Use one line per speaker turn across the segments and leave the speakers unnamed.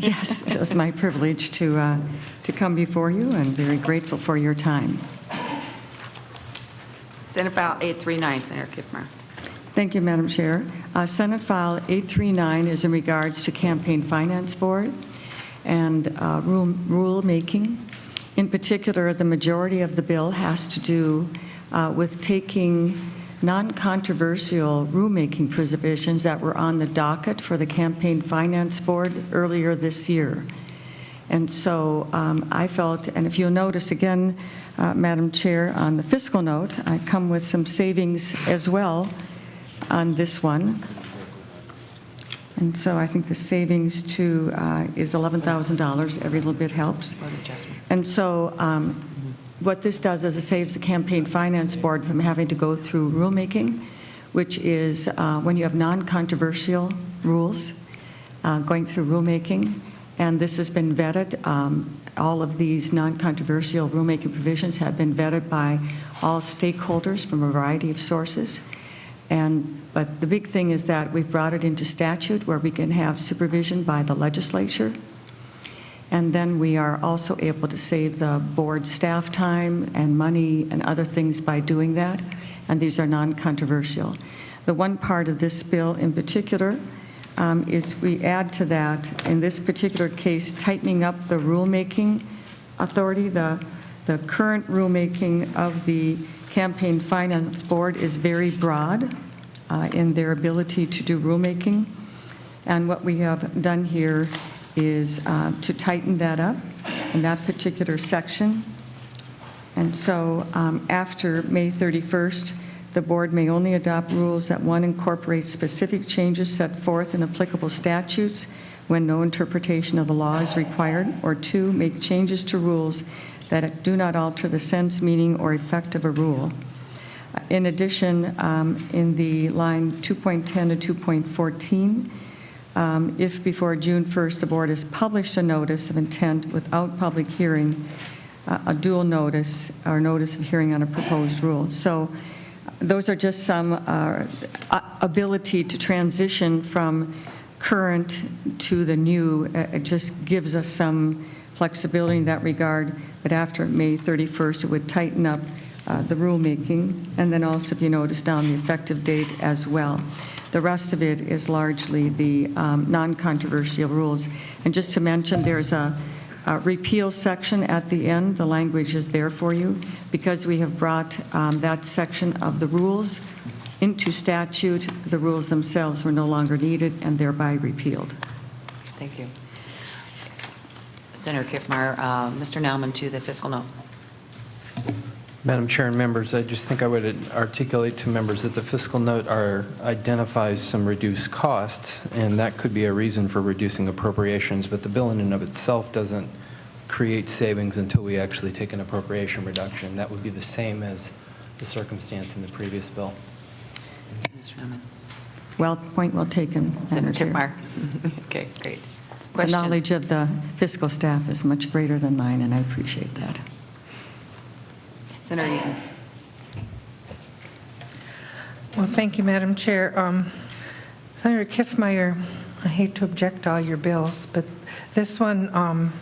Yes, it was my privilege to come before you, and very grateful for your time.
Senate File 839, Senator Kiffmeyer.
Thank you, Madam Chair. Senate File 839 is in regards to Campaign Finance Board and rulemaking. In particular, the majority of the bill has to do with taking non-controversial rulemaking provisions that were on the docket for the Campaign Finance Board earlier this year. And so I felt, and if you'll notice again, Madam Chair, on the fiscal note, I come with some savings as well on this one. And so I think the savings too is $11,000. Every little bit helps. And so what this does is it saves the Campaign Finance Board from having to go through rulemaking, which is when you have non-controversial rules, going through rulemaking. And this has been vetted. All of these non-controversial rulemaking provisions have been vetted by all stakeholders from a variety of sources. But the big thing is that we've brought it into statute where we can have supervision by the legislature. And then we are also able to save the board staff time and money and other things by doing that. And these are non-controversial. The one part of this bill in particular is we add to that, in this particular case, tightening up the rulemaking authority. The current rulemaking of the Campaign Finance Board is very broad in their ability to do rulemaking. And what we have done here is to tighten that up in that particular section. And so after May 31st, the board may only adopt rules that, one, incorporate specific changes set forth in applicable statutes when no interpretation of the law is required, or two, make changes to rules that do not alter the sense, meaning, or effect of a rule. In addition, in the line 2.10 to 2.14, if before June 1st the board has published a notice of intent without public hearing, a dual notice or notice of hearing on a proposed rule. So those are just some ability to transition from current to the new. It just gives us some flexibility in that regard. But after May 31st, it would tighten up the rulemaking. And then also, if you notice down the effective date as well. The rest of it is largely the non-controversial rules. And just to mention, there's a repeal section at the end. The language is there for you because we have brought that section of the rules into statute. The rules themselves were no longer needed and thereby repealed.
Thank you. Senator Kiffmeyer, Mr. Newman to the fiscal note.
Madam Chair and members, I just think I would articulate to members that the fiscal note identifies some reduced costs, and that could be a reason for reducing appropriations, but the bill in and of itself doesn't create savings until we actually take an appropriation reduction. That would be the same as the circumstance in the previous bill.
Mr. Newman.
Well, point well taken,
Senator Kiffmeyer. Okay, great.
The
Questions?
knowledge of the fiscal staff is much greater than mine, and I appreciate that.
Senator Eaton.
Well, thank you, Madam Chair. Senator Kiffmeyer, I hate to object to all your bills, but this one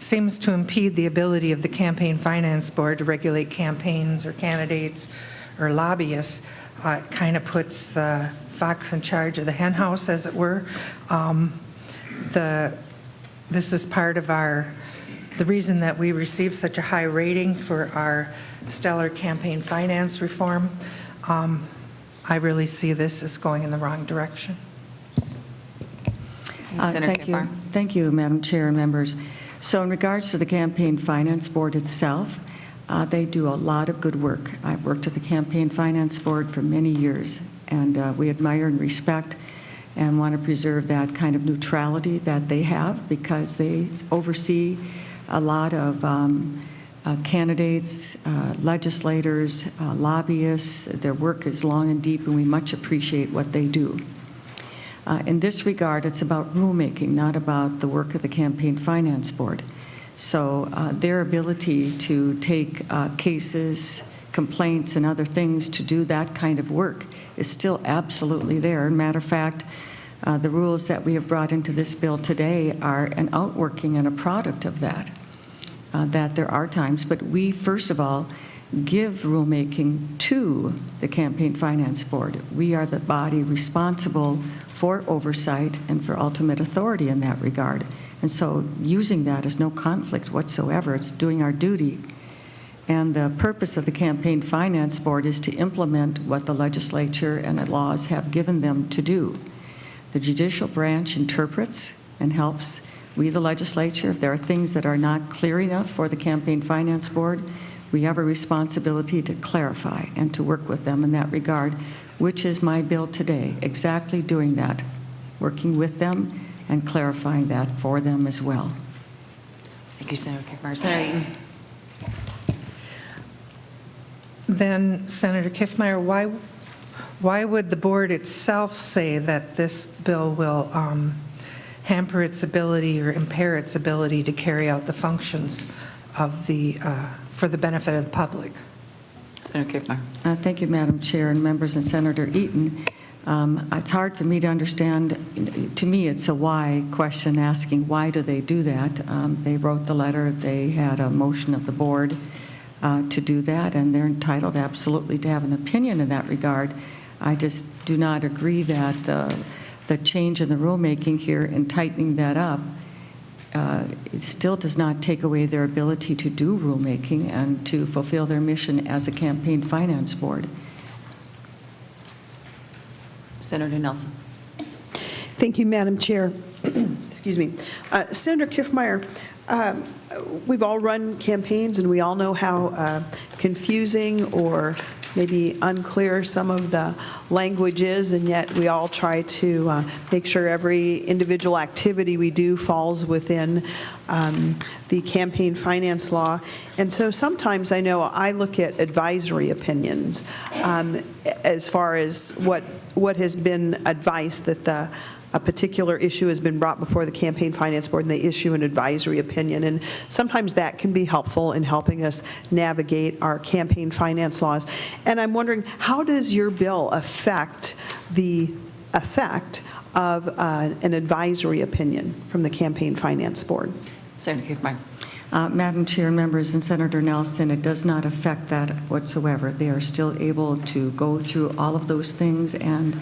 seems to impede the ability of the Campaign Finance Board to regulate campaigns or candidates or lobbyists. It kind of puts the fox in charge of the hen house, as it were. This is part of the reason that we received such a high rating for our stellar campaign finance reform. I really see this as going in the wrong direction.
Thank you, Madam Chair and members. So in regards to the Campaign Finance Board itself, they do a lot of good work. I've worked at the Campaign Finance Board for many years, and we admire and respect and want to preserve that kind of neutrality that they have because they oversee a lot of candidates, legislators, lobbyists. Their work is long and deep, and we much appreciate what they do. In this regard, it's about rulemaking, not about the work of the Campaign Finance Board. So their ability to take cases, complaints, and other things to do that kind of work is still absolutely there. As a matter of fact, The rules that we have brought into this bill today are an outworking and a product of that, that there are times, but we, first of all, give rulemaking to the Campaign Finance Board. We are the body responsible for oversight and for ultimate authority in that regard. And so using that is no conflict whatsoever. It's doing our duty. And the purpose of the Campaign Finance Board is to implement what the legislature and the laws have given them to do. The judicial branch interprets and helps. We, the legislature, if there are things that are not clear enough for the Campaign Finance Board, we have a responsibility to clarify and to work with them in that regard, which is my bill today, exactly doing that, working with them and clarifying that for them as well.
Thank you, Senator Kiffmeyer. Senator Eaton.
Then, Senator Kiffmeyer, why would the board itself say that this bill will hamper its ability or impair its ability to carry out the functions of the for the benefit of the public?
Senator Kiffmeyer.
Thank you, Madam Chair and members, and Senator Eaton. It's hard for me to understand. To me, it's a why question, asking why do they do that. They wrote the letter. They had a motion of the board to do that, and they're entitled absolutely to have an opinion in that regard. I just do not agree that the change in the rulemaking here and tightening that up it still does not take away their ability to do rulemaking and to fulfill their mission as a campaign finance board.
Senator Nelson.
Thank you, Madam Chair. Excuse me. Senator Kiffmeyer, we've all run campaigns, and we all know how confusing or maybe unclear some of the language is, and yet we all try to make sure every individual activity we do falls within the campaign finance law. And so sometimes I know I look at advisory opinions as far as what has been advice that a particular issue has been brought before the Campaign Finance Board and they issue an advisory opinion. And sometimes that can be helpful in helping us navigate our campaign finance laws. And I'm wondering, how does your bill affect the effect of an advisory opinion from the Campaign Finance Board?
Senator Kiffmeyer.
Madam Chair, members, and Senator Nelson, it does not affect that whatsoever. They are still able to go through all of those things and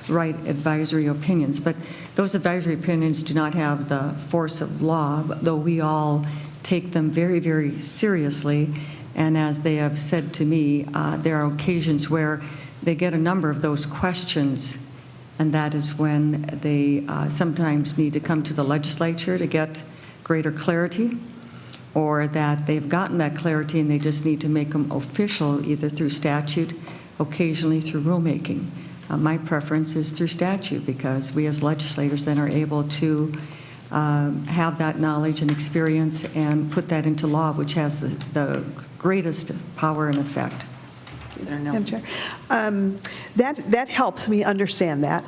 write advisory opinions. But those advisory opinions do not have the force of law, though we all take them very, very seriously. And as they have said to me, there are occasions where they get a number of those questions, and that is when they sometimes need to come to the legislature to get greater clarity, or that they've gotten that clarity and they just need to make them official either through statute, occasionally through rulemaking. My preference is through statute, because we as legislators then are able to have that knowledge and experience and put that into law, which has the greatest power and effect.
Senator Nelson.
That helps me understand that.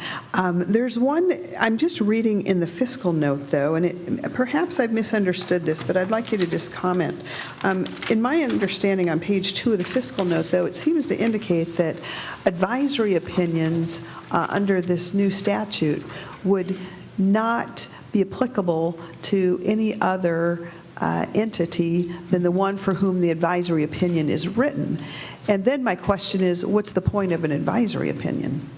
There's one, I'm just reading in the fiscal note, though, and perhaps I've misunderstood this, but I'd like you to just comment. In my understanding on page 2 of the fiscal note, though, it seems to indicate that advisory opinions under this new statute would not be applicable to any other entity than the one for whom the advisory opinion is written. And then my question is, what's the point of an advisory opinion?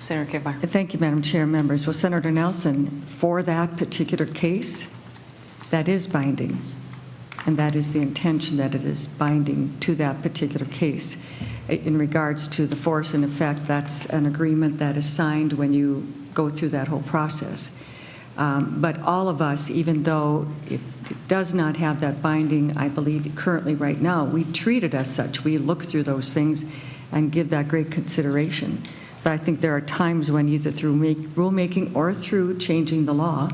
Senator Kiffmeyer.
Thank you, Madam Chair, members. Well, Senator Nelson, for that particular case, that is binding, and that is the intention, that it is binding to that particular case. In regards to the force and effect, that's an agreement that is signed when you go through that whole process. But all of us, even though it does not have that binding, I believe currently right now, we treat it as such. We look through those things and give that great consideration. But I think there are times when either through rulemaking or through changing the law,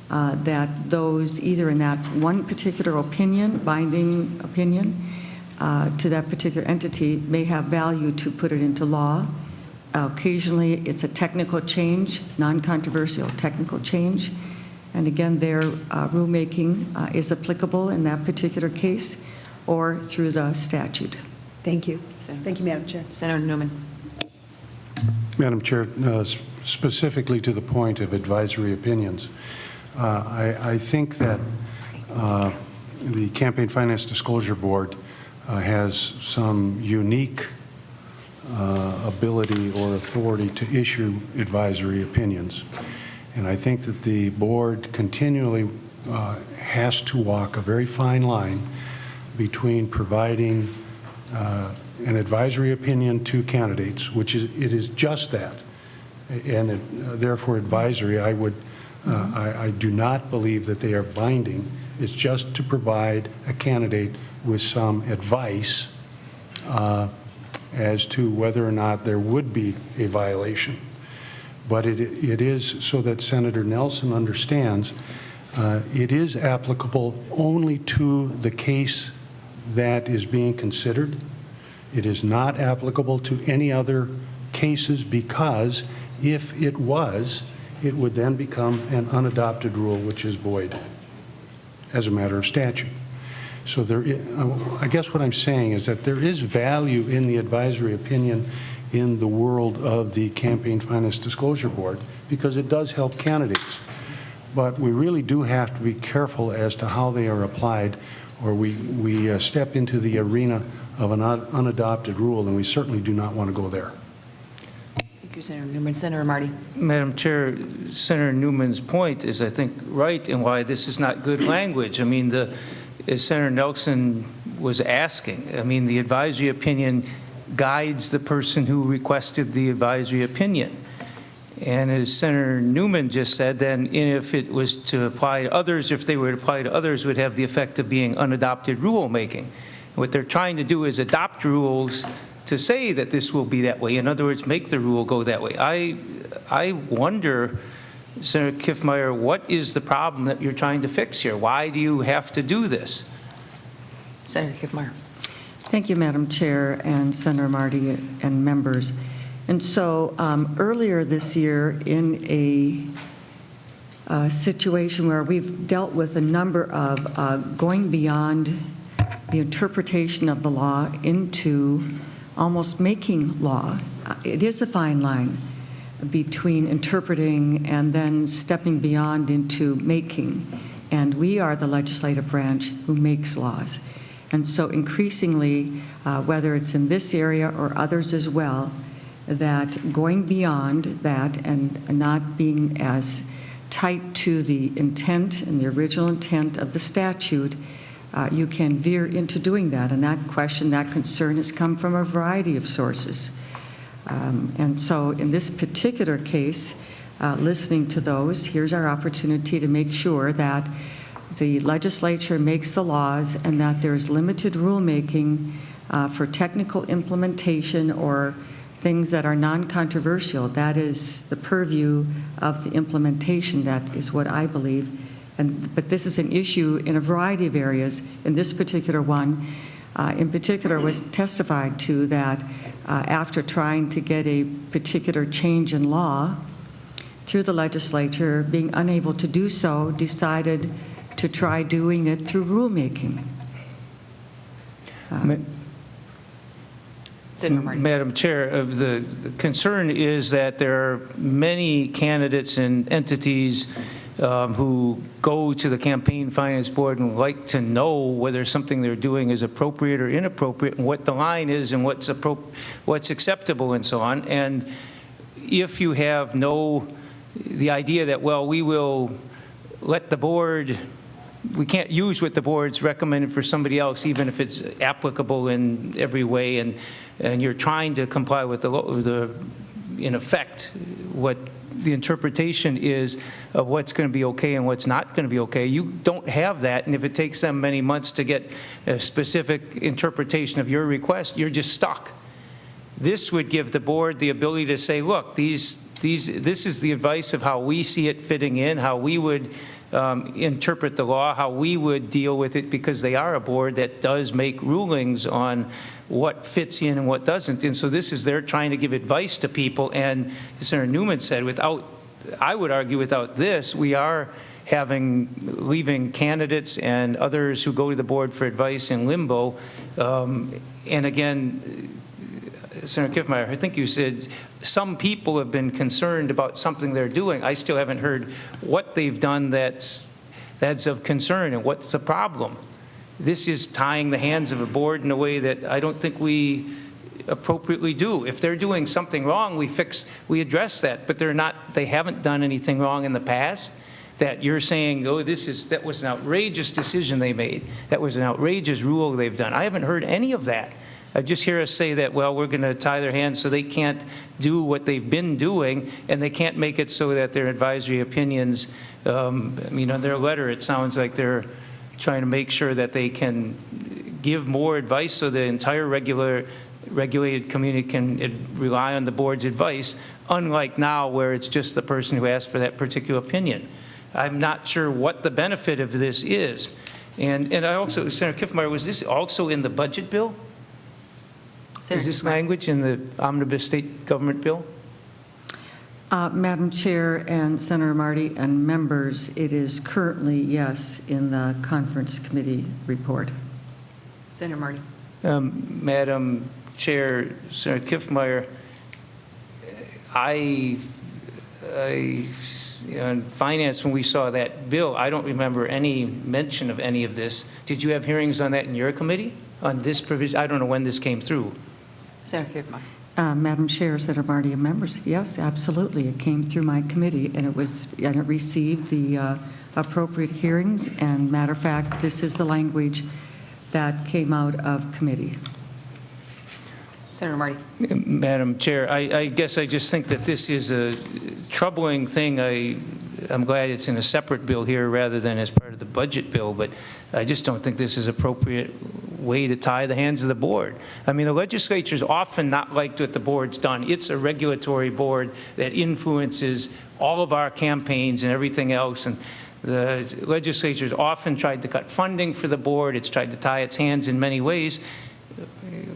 that those either in that one particular opinion, binding opinion, to that particular entity may have value to put it into law. Occasionally, it's a technical change, non-controversial technical change. And again, their rulemaking is applicable in that particular case or through the statute.
Thank you.
Senator
Thank you, Madam Chair.
Senator Newman.
Madam Chair, specifically to the point of advisory opinions, I think that the Campaign Finance Disclosure Board has some unique ability or authority to issue advisory opinions. And I think that the board continually has to walk a very fine line between providing an advisory opinion to candidates, which it is just that, and therefore advisory. I do not believe that they are binding. It's just to provide a candidate with some advice as to whether or not there would be a violation. But it is so that Senator Nelson understands it is applicable only to the case that is being considered. It is not applicable to any other cases, because if it was, it would then become an unadopted rule, which is void as a matter of statute. So I guess what I'm saying is that there is value in the advisory opinion in the world of the Campaign Finance Disclosure Board, because it does help candidates. But we really do have to be careful as to how they are applied, or we step into the arena of an unadopted rule, and we certainly do not want to go there.
Thank you, Senator Newman. Senator Marty.
Madam Chair, Senator Newman's point is, I think, right, and why this is not good language. I mean, as Senator Nelson was asking, I mean, the advisory opinion guides the person who requested the advisory opinion. And as Senator Newman just said, then if it was to apply to others, if they were to apply to others, it would have the effect of being unadopted rulemaking. What they're trying to do is adopt rules to say that this will be that way. In other words, make the rule go that way. I wonder, Senator Kiffmeyer, what is the problem that you're trying to fix here? Why do you have to do this?
Senator Kiffmeyer.
Thank you, Madam Chair, and Senator Marty and members. And so earlier this year, in a situation where we've dealt with a number of going beyond the interpretation of the law into almost making law, it is a fine line between interpreting and then stepping beyond into making. And we are the legislative branch who makes laws. And so increasingly, whether it's in this area or others as well, that going beyond that and not being as tight to the intent and the original intent of the statute, you can veer into doing that. And that question, that concern has come from a variety of sources. And so in this particular case, listening to those, here's our opportunity to make sure that the legislature makes the laws and that there's limited rulemaking for technical implementation or things that are non-controversial. That is the purview of the implementation. That is what I believe. But this is an issue in a variety of areas. In this particular one, in particular, was testified to that after trying to get a particular change in law through the legislature, being unable to do so, decided to try doing it through rulemaking.
Senator Marty.
Madam Chair, the concern is that there are many candidates and entities who go to the Campaign Finance Board and like to know whether something they're doing is appropriate or inappropriate, and what the line is and what's acceptable and so on. And if you have the idea that, well, we will let the board, we can't use what the board's recommended for somebody else, even if it's applicable in every way, and you're trying to comply with in effect, what the interpretation is of what's going to be okay and what's not going to be okay. You don't have that, and if it takes them many months to get a specific interpretation of your request, you're just stuck. This would give the board the ability to say, look, this is the advice of how we see it fitting in, how we would interpret the law, how we would deal with it, because they are a board that does make rulings on what fits in and what doesn't. And so this is they're trying to give advice to people. And as Senator Newman said, I would argue without this, we are leaving candidates and others who go to the board for advice in limbo. And again, Senator Kiffmeyer, I think you said some people have been concerned about something they're doing. I still haven't heard what they've done that's of concern and what's the problem. This is tying the hands of a board in a way that I don't think we appropriately do. If they're doing something wrong, we address that, but they haven't done anything wrong in the past that you're saying, oh, that was an outrageous decision they made. That was an outrageous rule they've done. I haven't heard any of that. I just hear us say that, well, we're going to tie their hands so they can't do what they've been doing, and they can't make it so that their advisory opinions, on their letter, it sounds like they're trying to make sure that they can give more advice so the entire regulated community can rely on the board's advice, unlike now where it's just the person who asked for that particular opinion. I'm not sure what the benefit of this is. And I also, Senator Kiffmeyer, was this also in the budget bill?
Senator
Is this
Kiffmeyer.
language in the omnibus state government bill?
Madam Chair and Senator Marty and members, it is currently, yes, in the conference committee report.
Senator Marty.
Madam Chair, Senator Kiffmeyer, in finance, when we saw that bill, I don't remember any mention of any of this. Did you have hearings on that in your committee, on this provision? I don't know when this came through.
Senator Kiffmeyer.
Madam Chair, Senator Marty, and members, yes, absolutely. It came through my committee, and it received the appropriate hearings. And matter of fact, this is the language that came out of committee.
Senator Marty.
Madam Chair, I guess I just think that this is a troubling thing. I'm glad it's in a separate bill here rather than as part of the budget bill, but I just don't think this is appropriate way to tie the hands of the board. I mean, the legislature's often not liked what the board's done. It's a regulatory board that influences all of our campaigns and everything else, and the legislature's often tried to cut funding for the board. It's tried to tie its hands in many ways.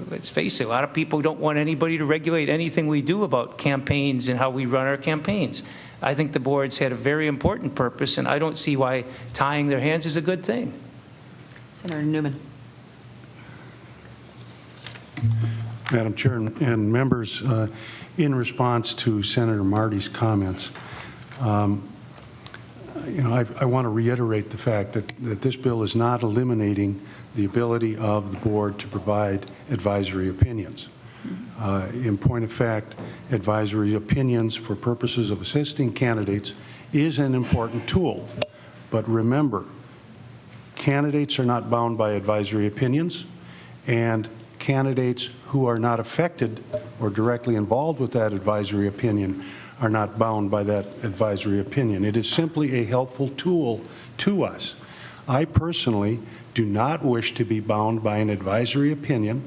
Let's face it, a lot of people don't want anybody to regulate anything we do about campaigns and how we run our campaigns. I think the board's had a very important purpose, and I don't see why tying their hands is a good thing.
Senator Newman.
Madam Chair and members, in response to Senator Marty's comments, I want to reiterate the fact that this bill is not eliminating the ability of the board to provide advisory opinions. In point of fact, advisory opinions for purposes of assisting candidates is an important tool. But remember, candidates are not bound by advisory opinions, and candidates who are not affected or directly involved with that advisory opinion are not bound by that advisory opinion. It is simply a helpful tool to us. I personally do not wish to be bound by an advisory opinion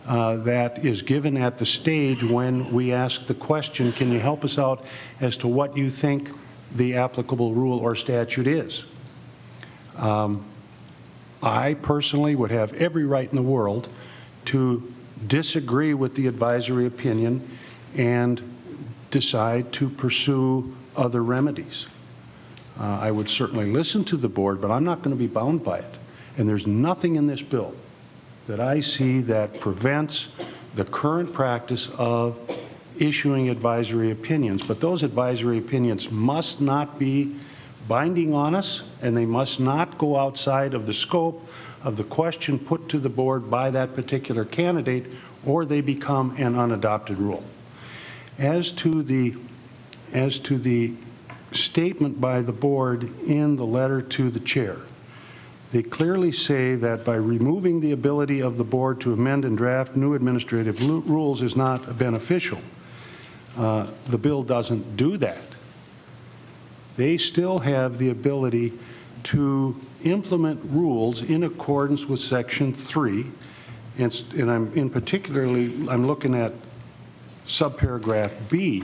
that is given at the stage when we ask the question, can you help us out as to what you think the applicable rule or statute is? I personally would have every right in the world to disagree with the advisory opinion and decide to pursue other remedies. I would certainly listen to the board, but I'm not going to be bound by it. And there's nothing in this bill that I see that prevents the current practice of issuing advisory opinions. But those advisory opinions must not be binding on us, and they must not go outside of the scope of the question put to the board by that particular candidate, or they become an unadopted rule. As to the statement by the board in the letter to the chair, they clearly say that by removing the ability of the board to amend and draft new administrative rules is not beneficial. The bill doesn't do that. They still have the ability to implement rules in accordance with Section 3, and I'm looking at subparagraph B.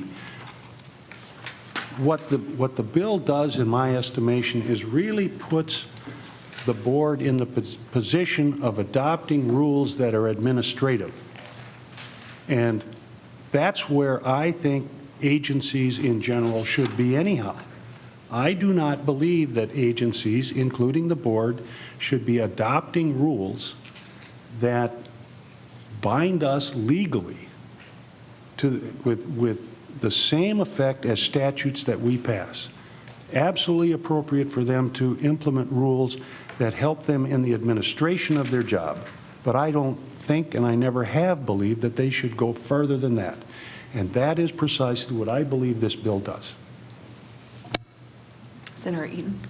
What the bill does, in my estimation, is really puts the board in the position of adopting rules that are administrative. And that's where I think agencies in general should be anyhow. I do not believe that agencies, including the board, should be adopting rules that bind us legally with the same effect as statutes that we pass. Absolutely appropriate for them to implement rules that help them in the administration of their job. But I don't think, and I never have believed, that they should go further than that. And that is precisely what I believe this bill does.
Senator Eaton.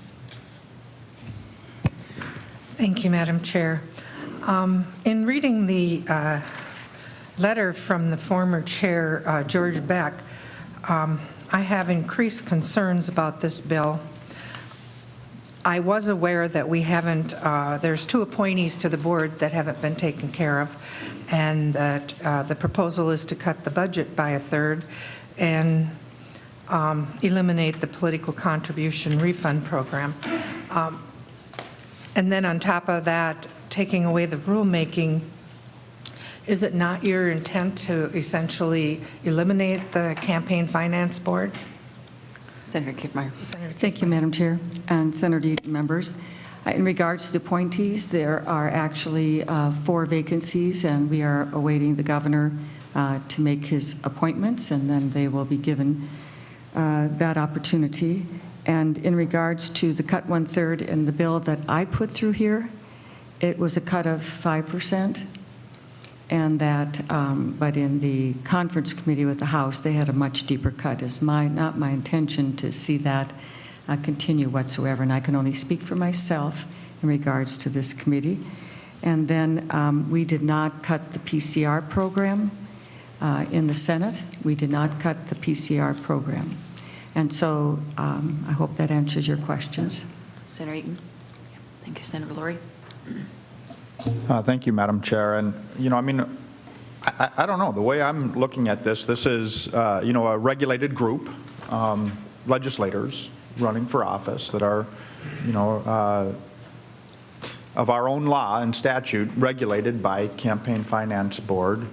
Thank you, Madam Chair. In reading the letter from the former chair, George Beck, I have increased concerns about this bill. I was aware that we haven't, there's 2 appointees to the board that haven't been taken care of, and that the proposal is to cut the budget by 1/3 and eliminate the political contribution refund program. And then on top of that, taking away the rulemaking. Is it not your intent to essentially eliminate the campaign finance board?
Senator Kiffmeyer.
Thank you, Madam Chair, and Senator Eaton, members. In regards to the appointees, there are actually 4 vacancies, and we are awaiting the governor to make his appointments, and then they will be given that opportunity. And in regards to the cut 1/3 in the bill that I put through here, it was a cut of 5%. And that, but in the conference committee with the House, they had a much deeper cut. It's not my intention to see that continue whatsoever, and I can only speak for myself in regards to this committee. And then we did not cut the PCR program in the Senate. We did not cut the PCR program. And so I hope that answers your questions.
Senator Eaton. Thank you. Senator Lurie.
Thank you, Madam Chair. And, I mean, I don't know. The way I'm looking at this is, a regulated group, legislators running for office that are, of our own law and statute regulated by Campaign Finance Board.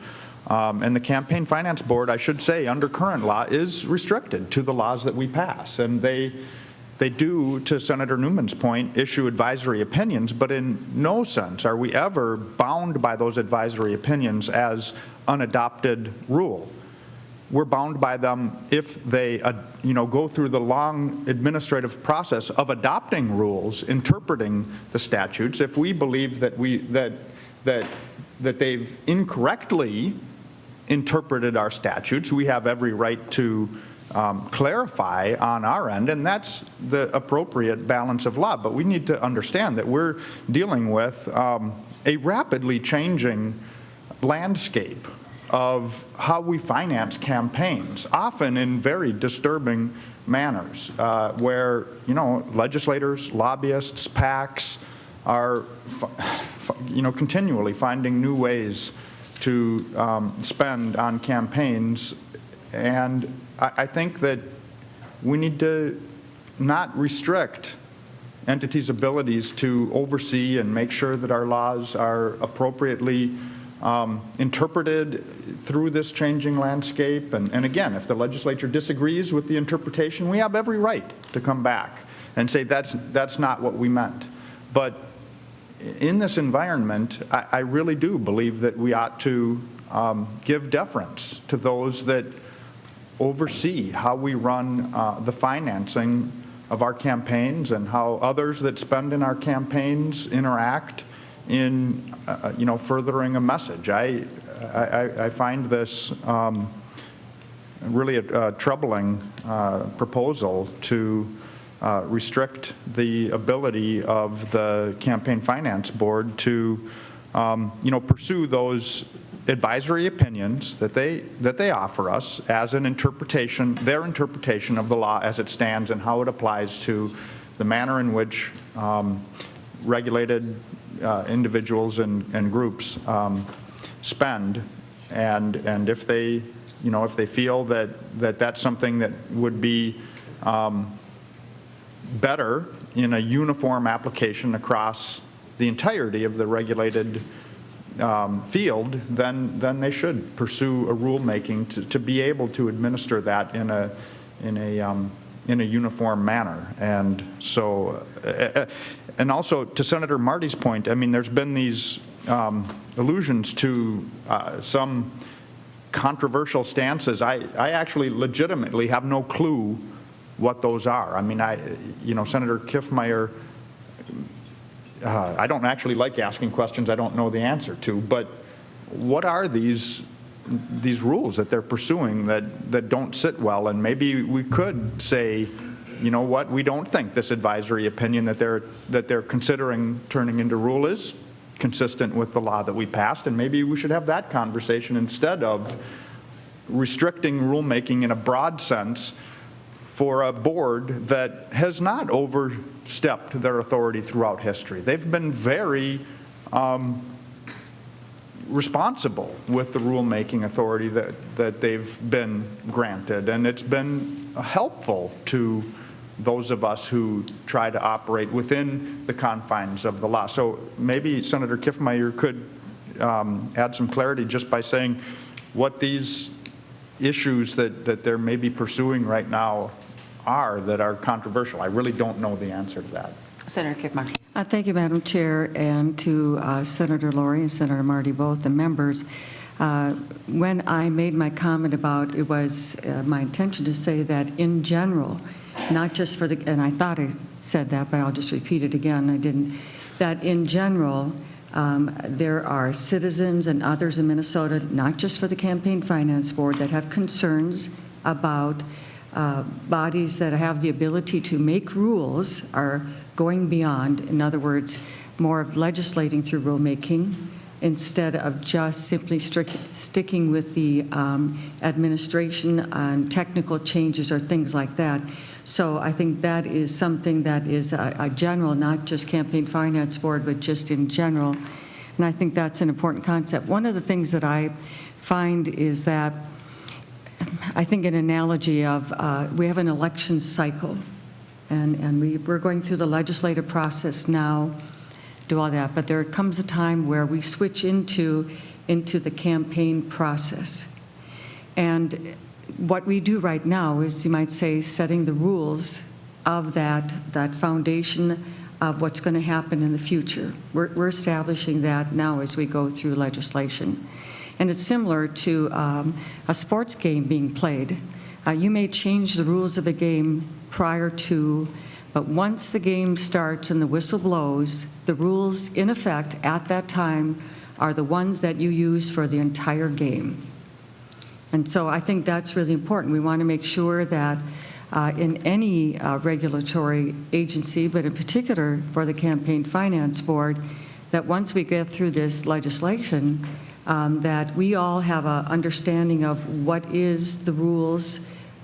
And the Campaign Finance Board, I should say, under current law, is restricted to the laws that we pass. And they do, to Senator Newman's point, issue advisory opinions, but in no sense are we ever bound by those advisory opinions as unadopted rule. We're bound by them if they, go through the long administrative process of adopting rules, interpreting the statutes. If we believe that they've incorrectly interpreted our statutes, we have every right to clarify on our end, and that's the appropriate balance of law. But we need to understand that we're dealing with a rapidly changing landscape of how we finance campaigns, often in very disturbing manners, where, legislators, lobbyists, PACs are, continually finding new ways to spend on campaigns. And I think that we need to not restrict entities' abilities to oversee and make sure that our laws are appropriately interpreted through this changing landscape. And again, if the legislature disagrees with the interpretation, we have every right to come back and say that's not what we meant. But in this environment, I really do believe that we ought to give deference to those that oversee how we run the financing of our campaigns and how others that spend in our campaigns interact in furthering a message. I find this really a troubling proposal to restrict the ability of the Campaign Finance Board to pursue those advisory opinions that they offer us as an interpretation, their interpretation of the law as it stands and how it applies to the manner in which regulated individuals and groups spend, and if they feel that that's something that would be better in a uniform application across the entirety of the regulated field, then they should pursue a rulemaking to be able to administer that in a uniform manner. And so, and also to Senator Marty's point, I mean, there's been these allusions to some controversial stances, I actually legitimately have no clue what those are. I mean, Senator Kiffmeyer, I don't actually like asking questions I don't know the answer to, but what are these rules that they're pursuing that don't sit well? And maybe we could say, you know what, we don't think this advisory opinion that they're considering turning into rule is consistent with the law that we passed, and maybe we should have that conversation instead of restricting rulemaking in a broad sense for a board that has not overstepped their authority throughout history. They've been very responsible with the rulemaking authority that they've been granted, and it's been helpful to those of us who try to operate within the confines of the law. So maybe Senator Kiffmeyer could add some clarity just by saying what these issues that they're maybe pursuing right now are that are controversial. I really don't know the answer to that.
Senator Kiffmeyer.
Thank you, Madam Chair, and to Senator Laurie and Senator Marty, both the members. When I made my comment about, it was my intention to say that in general, not just for the, and I thought I said that, but I'll just repeat it again, I didn't, that in general, there are citizens and others in Minnesota, not just for the Campaign Finance Board, that have concerns about bodies that have the ability to make rules are going beyond, in other words, more of legislating through rulemaking instead of just simply sticking with the administration on technical changes or things like that. So I think that is something that is a general, not just Campaign Finance Board, but just in general. And I think that's an important concept. One of the things that I find is that I think an analogy of we have an election cycle, and we're going through the legislative process now, do all that, but there comes a time where we switch into the campaign process. And what we do right now is, you might say, setting the rules of that foundation of what's going to happen in the future. We're establishing that now as we go through legislation. And it's similar to a sports game being played. You may change the rules of the game prior to, but once the game starts and the whistle blows, the rules in effect at that time are the ones that you use for the entire game. And so I think that's really important. We want to make sure that in any regulatory agency, but in particular for the Campaign Finance Board, that once we get through this legislation, that we all have an understanding of what is the rules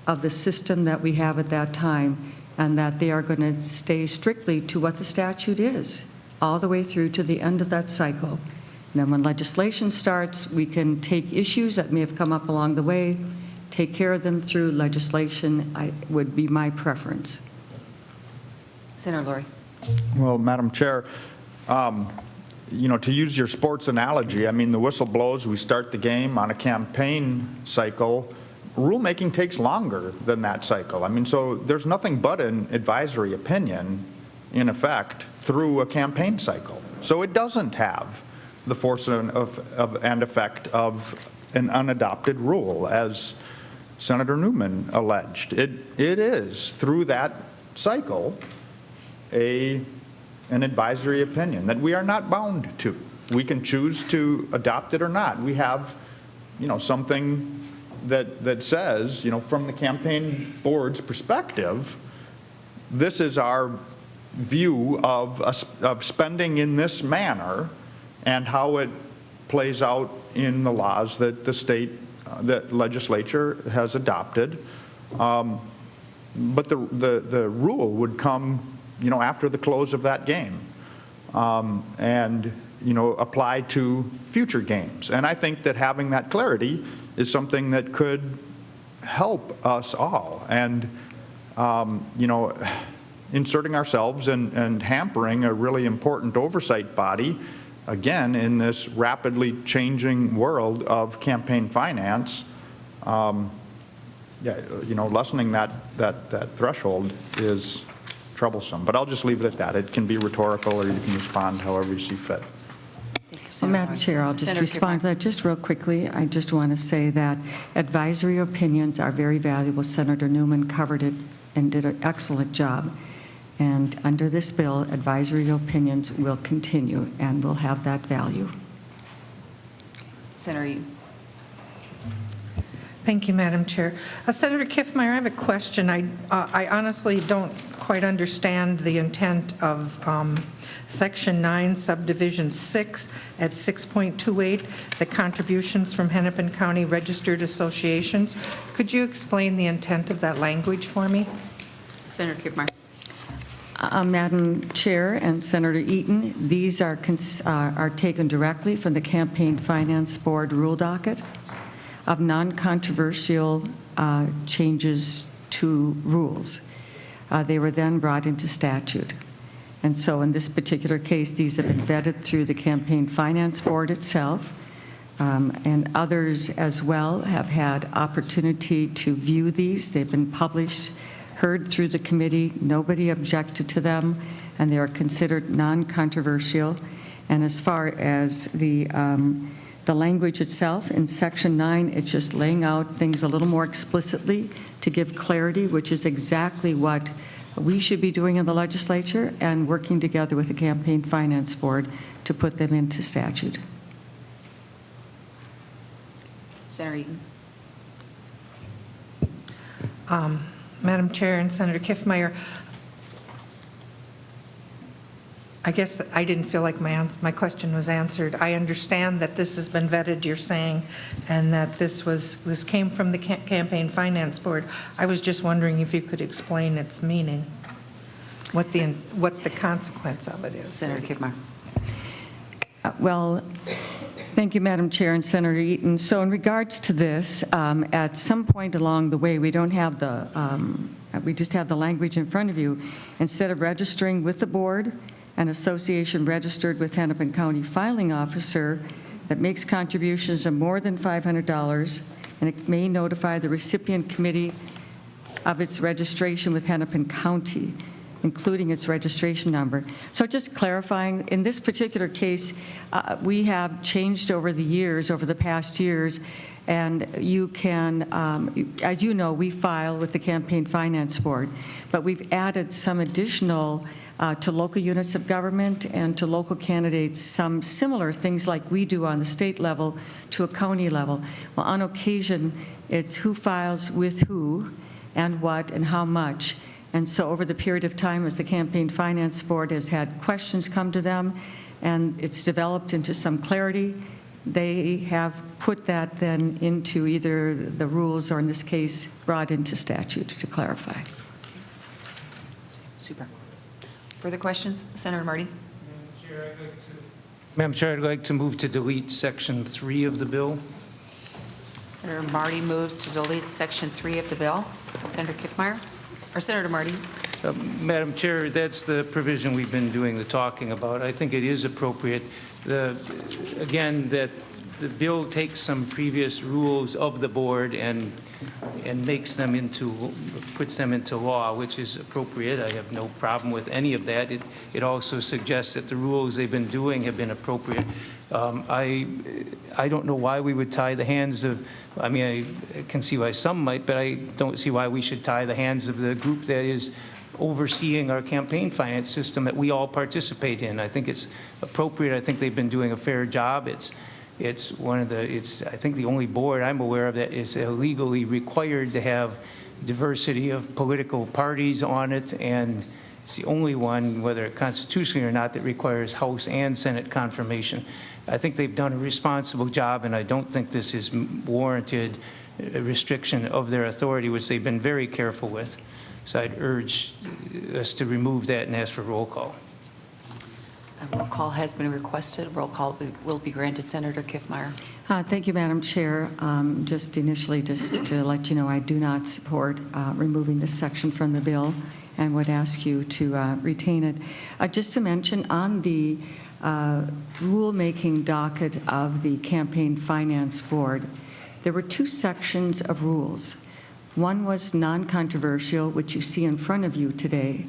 of the system that we have at that time, and that they are going to stay strictly to what the statute is, all the way through to the end of that cycle. And then when legislation starts, we can take issues that may have come up along the way, take care of them through legislation, would be my preference.
Senator Laurie.
Well, Madam Chair, you know, to use your sports analogy, I mean, the whistle blows, we start the game on a campaign cycle. Rulemaking takes longer than that cycle. I mean, so there's nothing but an advisory opinion, in effect, through a campaign cycle. So it doesn't have the force and effect of an unadopted rule, as Senator Newman alleged. It is, through that cycle, an advisory opinion that we are not bound to. We can choose to adopt it or not. We have, you know, something that says, you know, from the campaign board's perspective, this is our view of spending in this manner and how it plays out in the laws that the state, that legislature has adopted. But the rule would come, you know, after the close of that game, and, you know, apply to future games. And I think that having that clarity is something that could help us all. And, you know, inserting ourselves and hampering a really important oversight body, again, in this rapidly changing world of campaign finance, yeah, you know, lessening that threshold is troublesome. But I'll just leave it at that. It can be rhetorical, or you can respond however you see fit.
Well,
Senator
Madam
Lori.
Chair, I'll just
Senator
respond to
Kiffmeyer.
that just real quickly. I just want to say that advisory opinions are very valuable. Senator Newman covered it and did an excellent job. And under this bill, advisory opinions will continue and will have that value.
Senator Eaton.
Thank you, Madam Chair. Senator Kiffmeyer, I have a question. I honestly don't quite understand the intent of Section 9, Subdivision 6 at 6.28, the contributions from Hennepin County Registered Associations. Could you explain the intent of that language for me?
Senator Kiffmeyer.
Madam Chair and Senator Eaton, these are taken directly from the Campaign Finance Board rule docket of non-controversial changes to rules. They were then brought into statute. And so in this particular case, these have been vetted through the Campaign Finance Board itself, and others as well have had opportunity to view these. They've been published, heard through the committee. Nobody objected to them, and they are considered non-controversial. And as far as the language itself in Section 9, it's just laying out things a little more explicitly to give clarity, which is exactly what we should be doing in the legislature and working together with the Campaign Finance Board to put them into statute.
Senator Eaton.
Madam Chair and Senator Kiffmeyer, I guess I didn't feel like my question was answered. I understand that this has been vetted, you're saying, and that this came from the Campaign Finance Board. I was just wondering if you could explain its meaning, what the consequence of it is.
Senator Kiffmeyer.
Well, thank you, Madam Chair and Senator Eaton. So in regards to this, at some point along the way, we don't have we just have the language in front of you. Instead of registering with the board, an association registered with Hennepin County filing officer that makes contributions of more than $500, and it may notify the recipient committee of its registration with Hennepin County, including its registration number. So just clarifying, in this particular case, we have changed over the years, over the past years, and you can, as you know, we file with the Campaign Finance Board, but we've added some additional to local units of government and to local candidates, some similar things like we do on the state level to a county level. Well, on occasion, it's who files with who and what and how much. And so over the period of time, as the Campaign Finance Board has had questions come to them, and it's developed into some clarity, they have put that then into either the rules or, in this case, brought into statute to clarify.
Super. Further questions? Senator Marty.
Madam Chair, I'd like to move to delete Section 3 of the bill.
Senator Marty moves to delete Section 3 of the bill. Senator Kiffmeyer. Or Senator Marty.
Madam Chair, that's the provision we've been doing the talking about. I think it is appropriate, again, that the bill takes some previous rules of the board and puts them into law, which is appropriate. I have no problem with any of that. It also suggests that the rules they've been doing have been appropriate. I don't know why we would tie the hands of, I mean, I can see why some might, but I don't see why we should tie the hands of the group that is overseeing our campaign finance system that we all participate in. I think it's appropriate. I think they've been doing a fair job. It's I think the only board I'm aware of that is legally required to have diversity of political parties on it, and it's the only one, whether constitutionally or not, that requires House and Senate confirmation. I think they've done a responsible job, and I don't think this is warranted a restriction of their authority, which they've been very careful with. So I'd urge us to remove that and ask for roll call.
A roll call has been requested. Roll call will be granted. Senator Kiffmeyer.
Thank you, Madam Chair. Just initially, just to let you know, I do not support removing this section from the bill and would ask you to retain it. Just to mention, on the rulemaking docket of the Campaign Finance Board, there were two sections of rules. One was non-controversial, which you see in front of you today.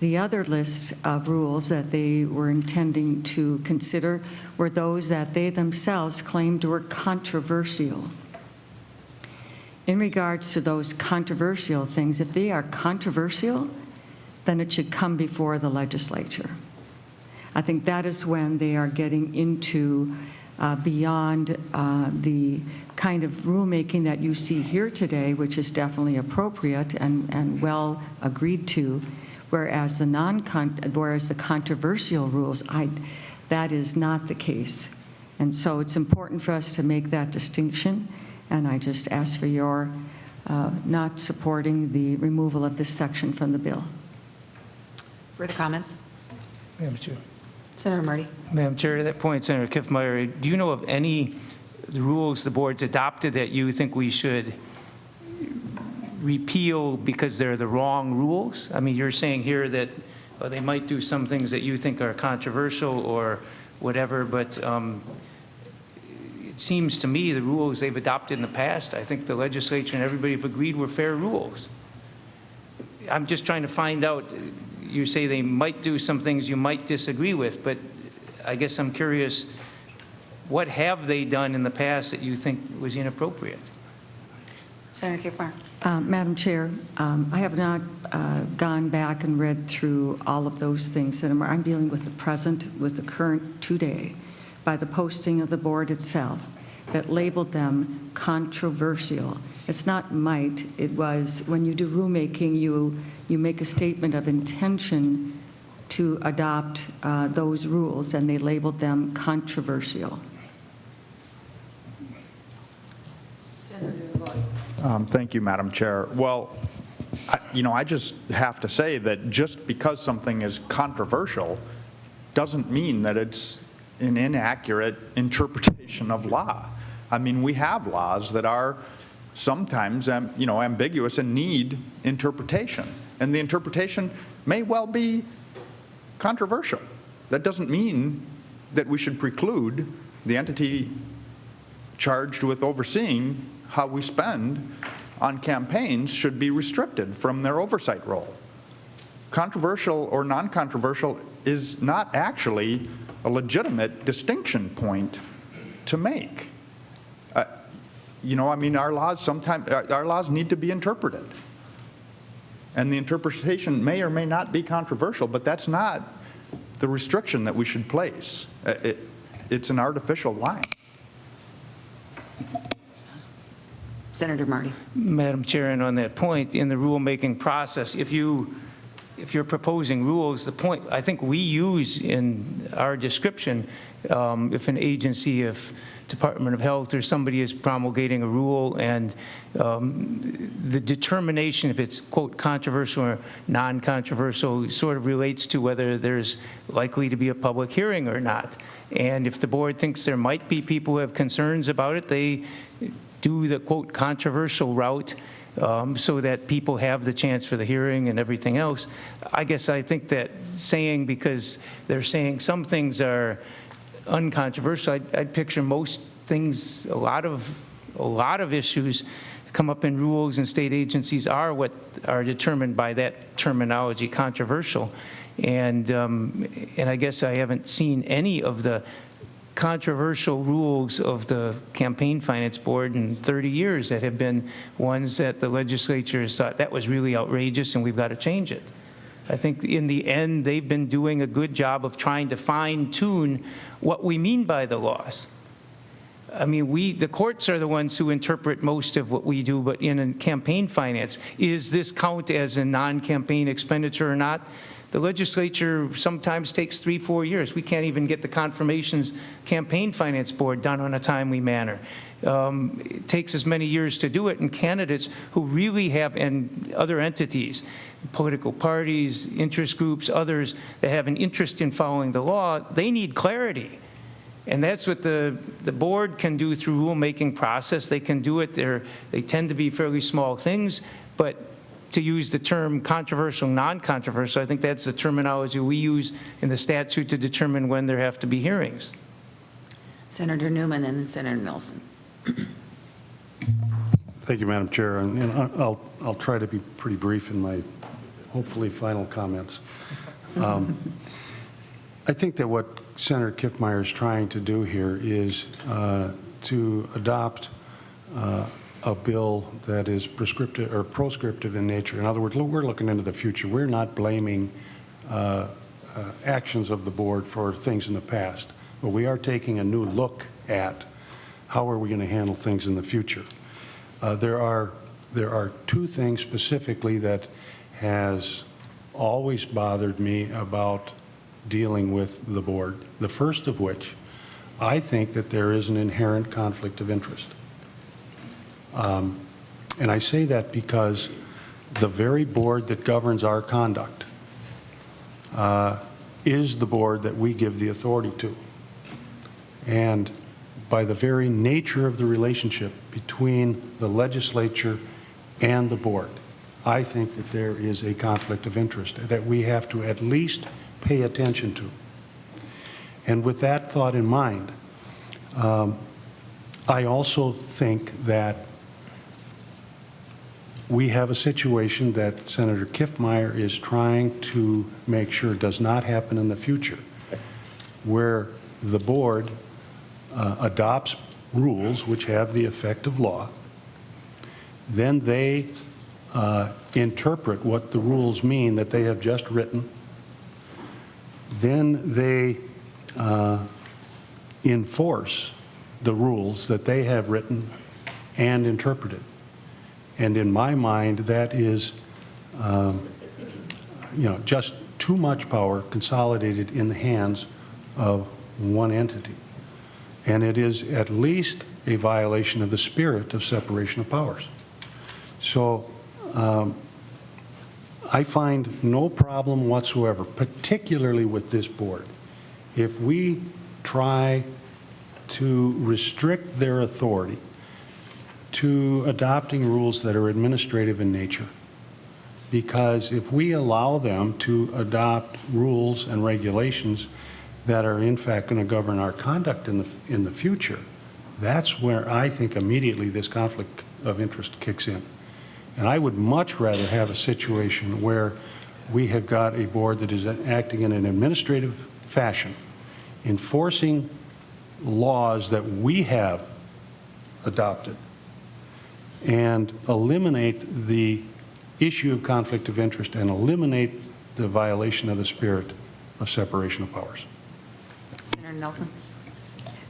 The other list of rules that they were intending to consider were those that they themselves claimed were controversial. In regards to those controversial things, if they are controversial, then it should come before the legislature. I think that is when they are getting into beyond the kind of rulemaking that you see here today, which is definitely appropriate and well agreed to, whereas the controversial rules, that is not the case. And so it's important for us to make that distinction, and I just ask for your not supporting the removal of this section from the bill.
Further comments?
Madam Chair.
Senator Marty.
Madam Chair, to that point, Senator Kiffmeyer, do you know of any rules the board's adopted that you think we should repeal because they're the wrong rules? I mean, you're saying here that they might do some things that you think are controversial or whatever, but it seems to me the rules they've adopted in the past, I think the legislature and everybody have agreed were fair rules. I'm just trying to find out, you say they might do some things you might disagree with, but I guess I'm curious, what have they done in the past that you think was inappropriate?
Senator Kiffmeyer.
Madam Chair, I have not gone back and read through all of those things. I'm dealing with the present, with the current today, by the posting of the board itself that labeled them controversial. It's not might. It was when you do rulemaking, you make a statement of intention to adopt those rules, and they labeled them controversial.
Thank you, Madam Chair. Well, I just have to say that just because something is controversial doesn't mean that it's an inaccurate interpretation of law. I mean, we have laws that are sometimes, ambiguous and need interpretation. And the interpretation may well be controversial. That doesn't mean that we should preclude the entity charged with overseeing how we spend on campaigns should be restricted from their oversight role. Controversial or non-controversial is not actually a legitimate distinction point to make. Our laws need to be interpreted. And the interpretation may or may not be controversial, but that's not the restriction that we should place. It's an artificial line.
Senator Marty.
Madam Chair, and on that point, in the rulemaking process, if you're proposing rules, the point I think we use in our description, if an agency, if Department of Health or somebody is promulgating a rule and the determination if it's, quote, controversial or non-controversial sort of relates to whether there's likely to be a public hearing or not. And if the board thinks there might be people who have concerns about it, they do the, quote, controversial route so that people have the chance for the hearing and everything else. I guess I think that saying, because they're saying some things are uncontroversial, I'd picture most things, a lot of issues come up in rules and state agencies are what are determined by that terminology, controversial. And I guess I haven't seen any of the controversial rules of the Campaign Finance Board in 30 years that have been ones that the legislature has thought that was really outrageous and we've got to change it. I think in the end, they've been doing a good job of trying to fine-tune what we mean by the laws. I mean, the courts are the ones who interpret most of what we do, but in campaign finance, is this count as a non-campaign expenditure or not? The legislature sometimes takes 3-4 years. We can't even get the confirmations Campaign Finance Board done on a timely manner. It takes as many years to do it, and candidates who really have, and other entities, political parties, interest groups, others that have an interest in following the law, they need clarity. And that's what the board can do through rulemaking process. They can do it. They tend to be fairly small things, but to use the term controversial, non-controversial, I think that's the terminology we use in the statute to determine when there have to be hearings.
Senator Newman and then Senator Nelson.
Thank you, Madam Chair. And I'll try to be pretty brief in my hopefully final comments. I think that what Senator Kiffmeyer is trying to do here is to adopt a bill that is prescriptive or proscriptive in nature. In other words, we're looking into the future. We're not blaming actions of the board for things in the past, but we are taking a new look at how are we going to handle things in the future. There are two things specifically that has always bothered me about dealing with the board. The first of which, I think that there is an inherent conflict of interest. And I say that because the very board that governs our conduct is the board that we give the authority to. And by the very nature of the relationship between the legislature and the board, I think that there is a conflict of interest that we have to at least pay attention to. And with that thought in mind, I also think that we have a situation that Senator Kiffmeyer is trying to make sure does not happen in the future, where the board adopts rules which have the effect of law, then they interpret what the rules mean that they have just written, then they enforce the rules that they have written and interpreted. And in my mind, that is, just too much power consolidated in the hands of one entity. And it is at least a violation of the spirit of separation of powers. So I find no problem whatsoever, particularly with this board, if we try to restrict their authority to adopting rules that are administrative in nature. Because if we allow them to adopt rules and regulations that are in fact going to govern our conduct in the future, that's where I think immediately this conflict of interest kicks in. And I would much rather have a situation where we have got a board that is acting in an administrative fashion, enforcing laws that we have adopted, and eliminate the issue of conflict of interest and eliminate the violation of the spirit of separation of powers.
Senator Nelson.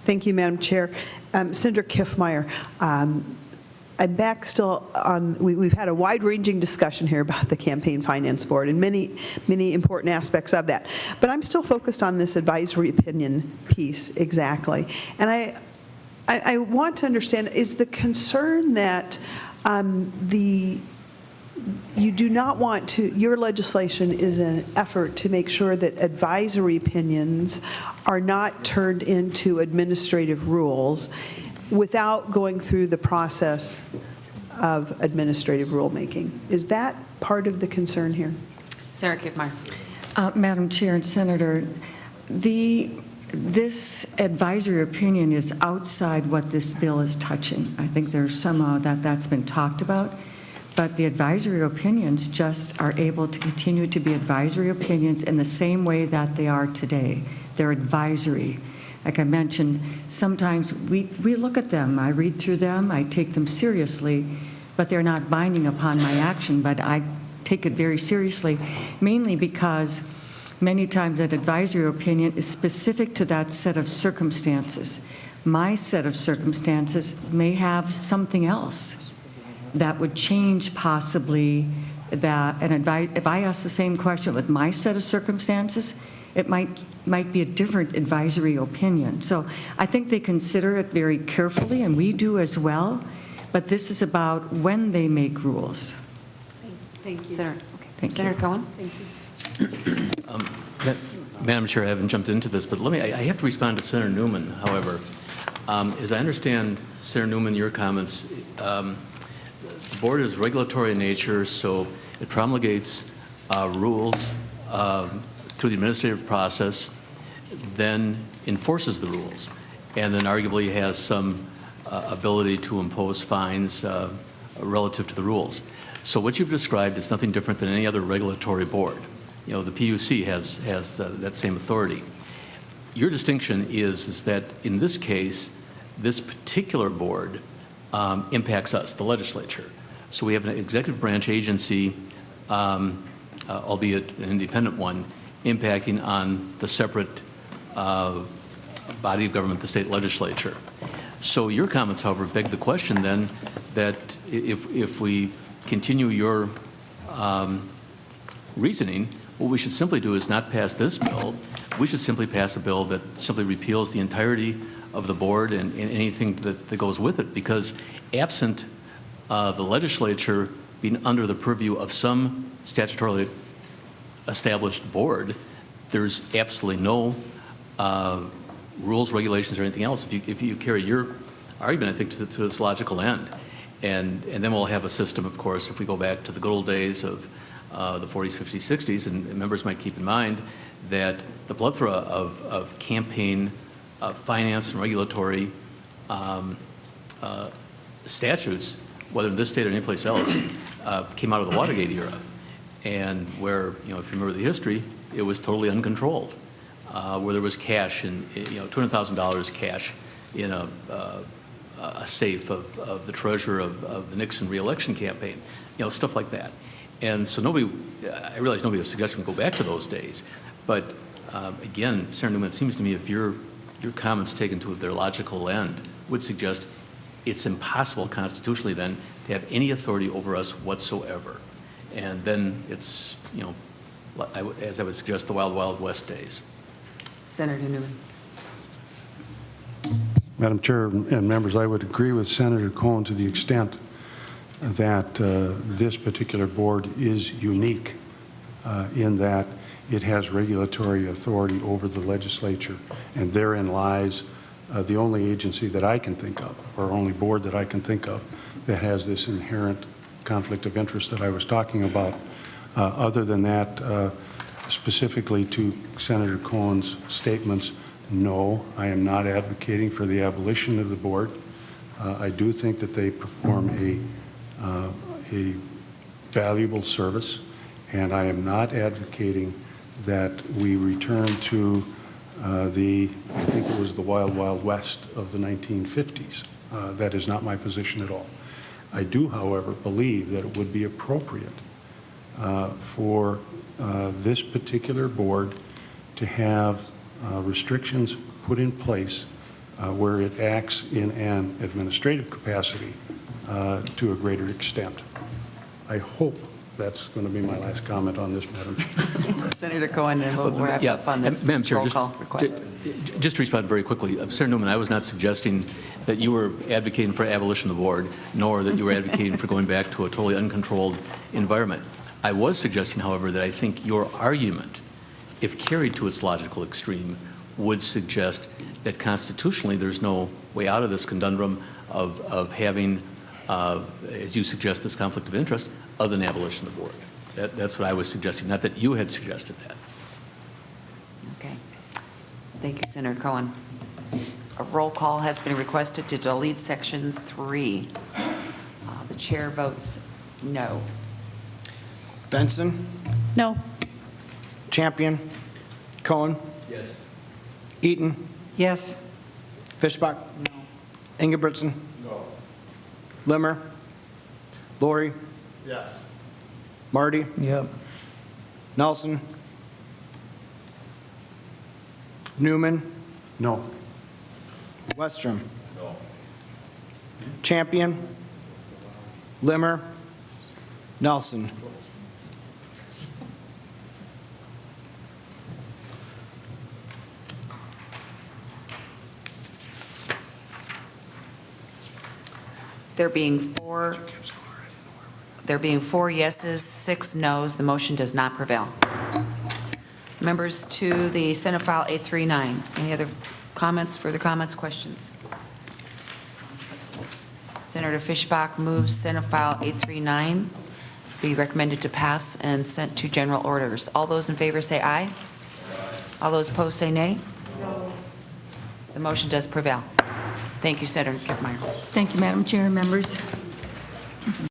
Thank you, Madam Chair. Senator Kiffmeyer, I'm back still on, we've had a wide-ranging discussion here about the Campaign Finance Board and many, many important aspects of that. But I'm still focused on this advisory opinion piece exactly. And I want to understand, is the concern that you do not want to, your legislation is an effort to make sure that advisory opinions are not turned into administrative rules without going through the process of administrative rulemaking. Is that part of the concern here?
Senator Kiffmeyer.
Madam Chair and Senator, this advisory opinion is outside what this bill is touching. I think there's somehow that's been talked about, but the advisory opinions just are able to continue to be advisory opinions in the same way that they are today. They're advisory. Like I mentioned, sometimes we look at them, I read through them, I take them seriously, but they're not binding upon my action, but I take it very seriously, mainly because many times that advisory opinion is specific to that set of circumstances. My set of circumstances may have something else that would change possibly that, and if I ask the same question with my set of circumstances, it might be a different advisory opinion. So I think they consider it very carefully, and we do as well, but this is about when they make rules.
Thank you.
Senator, okay.
Thank
Senator
you.
Cohen.
Thank you.
Madam Chair, I haven't jumped into this, but I have to respond to Senator Newman, however. As I understand, Senator Newman, your comments, the board is regulatory in nature, so it promulgates rules through the administrative process, then enforces the rules, and then arguably has some ability to impose fines relative to the rules. So what you've described is nothing different than any other regulatory board. You know, the PUC has that same authority. Your distinction is that in this case, this particular board impacts us, the legislature. So we have an executive branch agency, albeit an independent one, impacting on the separate body of government, the state legislature. So your comments, however, beg the question then that if we continue your reasoning, what we should simply do is not pass this bill. We should simply pass a bill that simply repeals the entirety of the board and anything that goes with it, because absent the legislature being under the purview of some statutorily established board, there's absolutely no rules, regulations, or anything else. If you carry your argument, I think, to its logical end. And then we'll have a system, of course, if we go back to the good old days of the 40s, 50s, 60s, and members might keep in mind that the plethora of campaign finance and regulatory statutes, whether in this state or anyplace else, came out of the Watergate era, and where, you know, if you remember the history, it was totally uncontrolled, where there was cash and, you know, $200,000 cash in a safe of the treasurer of the Nixon re-election campaign, you know, stuff like that. And so I realize nobody was suggesting we go back to those days, but again, Senator Newman, it seems to me if your comments taken to their logical end would suggest it's impossible constitutionally then to have any authority over us whatsoever. And then it's, you know, as I would suggest, the Wild Wild West days.
Senator Newman.
Madam Chair and members, I would agree with Senator Cohen to the extent that this particular board is unique in that it has regulatory authority over the legislature, and therein lies the only agency that I can think of, or only board that I can think of, that has this inherent conflict of interest that I was talking about. Other than that, specifically to Senator Cohen's statements, no, I am not advocating for the abolition of the board. I do think that they perform a valuable service, and I am not advocating that we return to I think it was the Wild Wild West of the 1950s. That is not my position at all. I do, however, believe that it would be appropriate for this particular board to have restrictions put in place where it acts in an administrative capacity to a greater extent. I hope that's going to be my last comment on this, Madam Chair.
Senator Cohen, and we'll wrap up on this
Madam Chair,
roll call request.
just to respond very quickly, Senator Newman, I was not suggesting that you were advocating for abolition of the board, nor that you were advocating for going back to a totally uncontrolled environment. I was suggesting, however, that I think your argument, if carried to its logical extreme, would suggest that constitutionally there's no way out of this conundrum of having, as you suggest, this conflict of interest, other than abolition of the board. That's what I was suggesting, not that you had suggested that.
Okay. Thank you, Senator Cohen. A roll call has been requested to delete Section 3. The chair votes no.
Benson?
No.
Champion? Cohen?
Yes.
Eaton?
Yes.
Fishbach? No. Ingebrigtsen?
No.
Limmer? Lori?
Yes.
Marty?
Yep.
Nelson? Newman?
No.
Westrom? No. Champion? Limmer? Nelson?
There being four yeses, 6 noes, the motion does not prevail. Members, to the Senate File 839. Any other comments, further comments, questions? Senator Fishbach moves Senate File 839 be recommended to pass and sent to general orders. All those in favor say aye. All those opposed say nay. The motion does prevail. Thank you, Senator Kiffmeyer.
Thank you, Madam Chair and members.